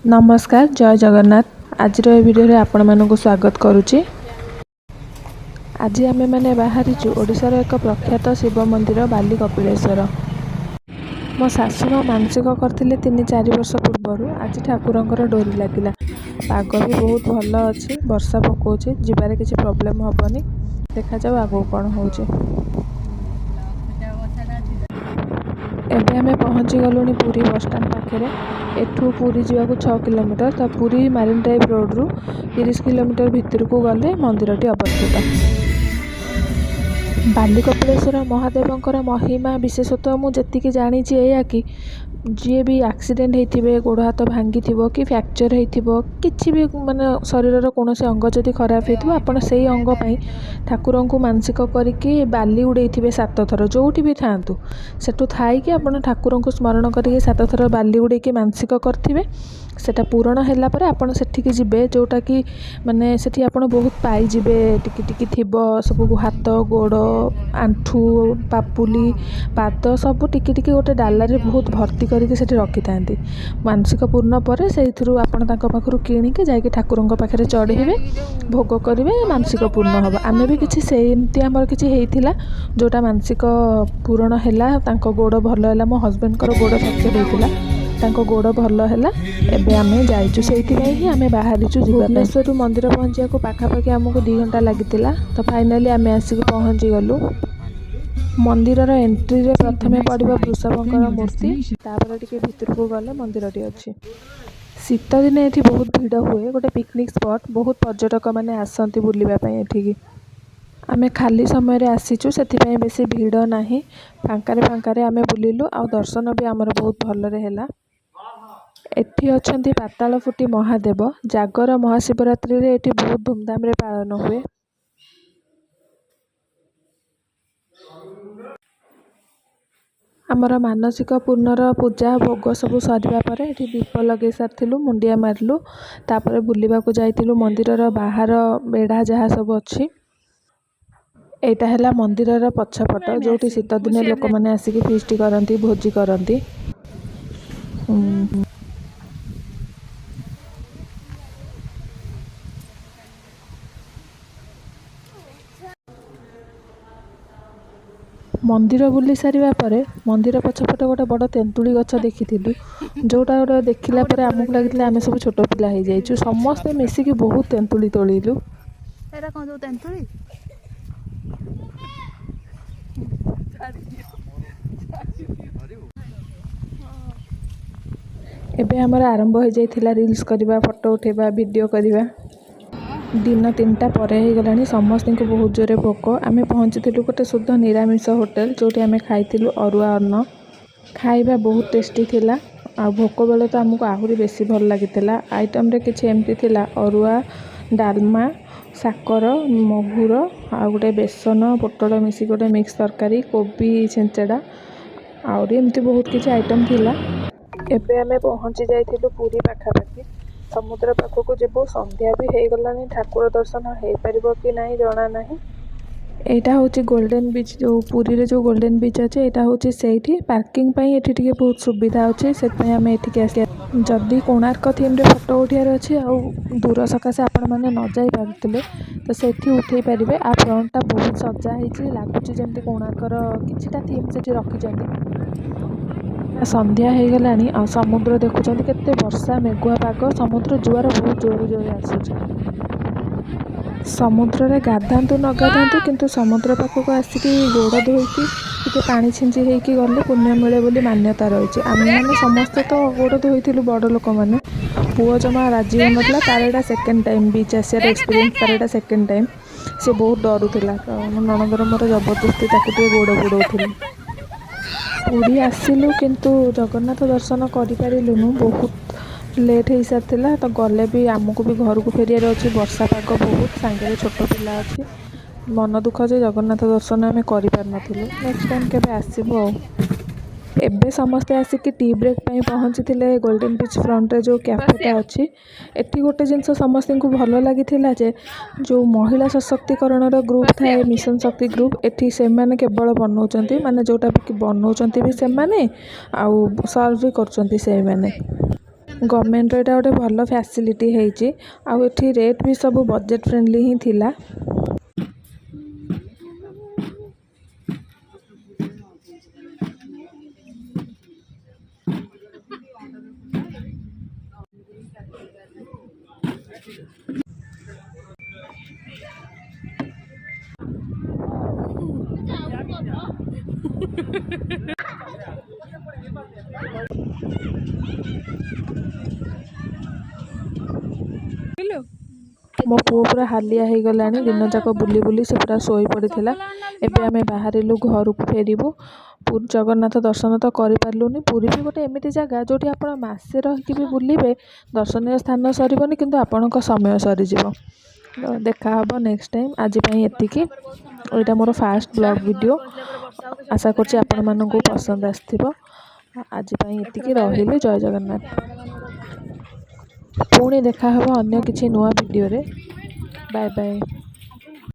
नमस्कार जय जगन्नाथ। आज भिडियो आपण मानक स्वागत करुच्ची। आज आमे माने बाहरीचु ओडिशार एक प्रख्यात शिव मंदिर बाली कपिलेश्वर। मो सासुमा मानसिक करथिले 3-4 वर्ष पूर्वर। आज ठाकुरंकर डोरी लागिला। पाग भी बहुत भल अच्छी, वर्षा पकोची, जिबारे किसी प्रॉब्लम हबनी। देखा जाऊ आगो कौन होचे। एबे आमे पहुंची गलुनी पुरी बस स्टैंड पाखे। एठू पुरी जावाकू 6 किलोमीटर। तो पुरी मारिन ड्राइव रोड रु 30 किलोमीटर भितर को गले मंदिरटी अवस्थित। बाली कपिलेश्वर महादेवंकर महिमा विशेषतः मुझे जानी या कि जी भी एक्सीडेंट होते गोड़ हाथ भांगी कि फ्रैक्चर हो कि भी माने शरीर कौन अंग जदि खराब हो आपड़ से अंग ठाकुर को मानसिक करके बाली उड़े 7 थर जो भी था सेठू थी कि आप ठाकुर को स्मरण करके 7 थर बाली उड़े मानसिक करेंगे सेटा पूरण है आपड़ से जीवे जोटा कि माने सेठी आप बहुत पाइबे टिकी थीब सब हाथ गोड़ आंठू पापुली पाद सब टिकी गोटे डालारे बहुत भर्ती करके रखी था। मानसिक पूर्ण पर से पाखु किणिके जाकि ठाकुर पाखे चढ़ेबे भोग करेंगे मानसिक पूर्ण हम। आम भी किसी सेमती आमर किसी होता जोटा मानसिक पूरण है गोड़ भल है। मो हजबैंड गोड़ फ्रैक्चर होता गोड़ भल है। एबे आमे जाइचु से ही आमे बाहरीचु भुवनेश्वर मंदिर पहुँचा को पाखापाखि आमको 2 घंटा लगी। तो फाइनाली आमे आसिक पहुँची गलु। मंदिर एंट्री रे प्रथमे पड़िबा वृषभंकर मूर्ति तापर टिके भितर को गले मंदिरटी अच्छी। शीत दिन ये बहुत भीड़ हुए गोटे पिकनिक स्पॉट बहुत पर्यटक मैंने आसती बुलापी एठिकी। आमे खाली समय रे आसीचु से बेसी भीड़ नाही फांकारे आमे बुलिलु आ दर्शन भी आमर बहुत भलरे हैला। एठी अछंती पाताल फुटी महादेव जागर महाशिवरात्रि रे एठी बहुत धूमधाम रे पालन हुए। आमर मानसिक पूर्णर पूजा भोग सब सरिबा परे एठी दीप लगे सारथिलु मुंडिया मारलु तापर बुलिबा को जाइतिलु मंदिरर बाहर बेढ़ा जहाँ सब अच्छी। एटा हैला मंदिरर पछपट जोटी शीत दिने लोक माने आसिकी फीस्ट करंती भोजी करंती। मंदिर बुली सारिबा परे मंदिर पछपटे गोटे बड़ तेंतुली गछ देखिथिलु जोटा गोटे देखिला परे आमको लागितला आमे सब छोट पिला हो जाइछु समस्त मिसिकी बहुत तेंतुली तोलिलु। एरा कोन जो तेंतुली एबे हमर आरंभ हो जाइथिला रील्स करबा फोटो उठेबा वीडियो करबा। दिन 3टा परे ही गलानी समस्त को बहुत जोरे भोक। आमे पहुंचीलु गोटे शुद्ध निरामिष होटल जोटी आमे खाइतिलु अरुआ अन्न खाइबा बहुत टेस्टी थिला आ भोक बेले तो आमको आहुरी बेसी भल लागितिला। आइटम रे किछि एमती थिला अरुआ डालमा साकर महुर आ गोटे बेसन पोटल मिसी गोटे मिक्स तरकारी कोबी छेंचड़ा आउरी एमती बहुत किछि आइटम थिला। एबे आमे पहुंची जाइथिलु पुरी पाखापाखि समुद्र पाखक जीवु संध्या भी हो गलानी ठाकुर दर्शन हो पारिबो कि नहीं जना नहीं। एटा होची गोल्डन बीच जो पुरी रे जो गोल्डन बीच अच्छे एटा होची सेठी पार्किंग पई एठी टिके बहुत सुविधा अच्छे से आमे एठी आसी जदि कोणार्क थीम रे फोटो उठियार अच्छे आ दूर सकाशे आपण माने न जाई पारथिले तो सेठी उठेई परिबे। आ फ्रंटटा बहुत सजा ହେଇଛି लागुची जेमती कोणार्कर किछिटा थीम सेठी रखी जंती। संध्या हो गलानी आ समुद्र देखुचंती केते वर्षा मेघुआ पाग समुद्र जुआर बहुत जोर आसुची। समुद्र रे गाधांतु न गाधांतु किंतु समुद्र पाखक आसिकी गोड़ धोईकी टिके पानी छिंची हेकी गले पुण्य मिले बोली मान्यता रही। आम मैंने समस्ते तो गोड़ धोईलु बड़ लोक मैंने पुओ जमा राजी हो नाला तार एटा सेकेंड टाइम बीच आसियार एक्सपीरियंस तार एटा सेकेंड टाइम से बहुत डरुला तो ननदर मोर जबरदस्ती ताकू गोड़ बुड़ौली। पुरी आसिलु किंतु जगन्नाथ दर्शन करिपारिलुनु बहुत लेट हो सारा तो गले भी आमको भी घर को फेरियार अच्छी वर्षा पाग बहुत सांगे छोट पिला अच्छी मन दुख जे जगन्नाथ दर्शन आम कर नेक्स्ट टाइम केबे आसीबो। एबे समस्ते आसिक टी ब्रेक पे पहुँची थे गोल्डन बीच फ्रंट रे जो कैफेटा अच्छी एटी गोटे जिनस समस्त को भल लगी जे जो महिला सशक्तिकरण ग्रुप थाए मिशन शक्ति ग्रुप एटी से माने केवल बनाउछंती माने जोटा भी बनाउछंती भी से माने आउ सर्व भी करछंती से माने। ଗଭର୍ଣ୍ଣମେଣ୍ଟର ଏଇଟା ଗୋଟେ ଭଲ ଫ୍ୟାସିଲିଟି ହେଇଛି। ଆଉ ଏଠି ରେଟ୍ ବି ସବୁ ବଜେଟ୍ ଫ୍ରେଣ୍ଡଲି ହିଁ ଥିଲା। ମୋ ପୁଅ ପୁରା ହାଲିଆ ହେଇଗଲାଣି, ଦିନ ଯାକ ବୁଲି ବୁଲି ସେ ପୁରା ଶୋଇ ପଡ଼ିଥିଲା। ଏବେ ଆମେ ବାହାରିଲୁ ଘରକୁ ଫେରିବୁ। ପୁରୀ ଜଗନ୍ନାଥ ଦର୍ଶନ ତ କରିପାରିଲୁନି। ପୁରୀ ବି ଗୋଟେ ଏମିତି ଜାଗା ଯେଉଁଠି ଆପଣ ମାସେ ରହିକି ବି ବୁଲିବେ, ଦର୍ଶନୀୟ ସ୍ଥାନ ସରିବନି କିନ୍ତୁ ଆପଣଙ୍କ ସମୟ ସରିଯିବ। ତ ଦେଖା ହେବ ନେକ୍ସଟ ଟାଇମ୍। ଆଜି ପାଇଁ ଏତିକି। ଏଇଟା ମୋର ଫାଷ୍ଟ ବ୍ଲଗ୍ ଭିଡ଼ିଓ। ଆଶା କରୁଛି ଆପଣମାନଙ୍କୁ ପସନ୍ଦ ଆସିଥିବ। ଆଜି ପାଇଁ ଏତିକି। ରହିଲି। ଜୟ ଜଗନ୍ନାଥ। ପୁଣି ଦେଖା ହେବ ଅନ୍ୟ କିଛି ନୂଆ ଭିଡ଼ିଓରେ। Bye bye.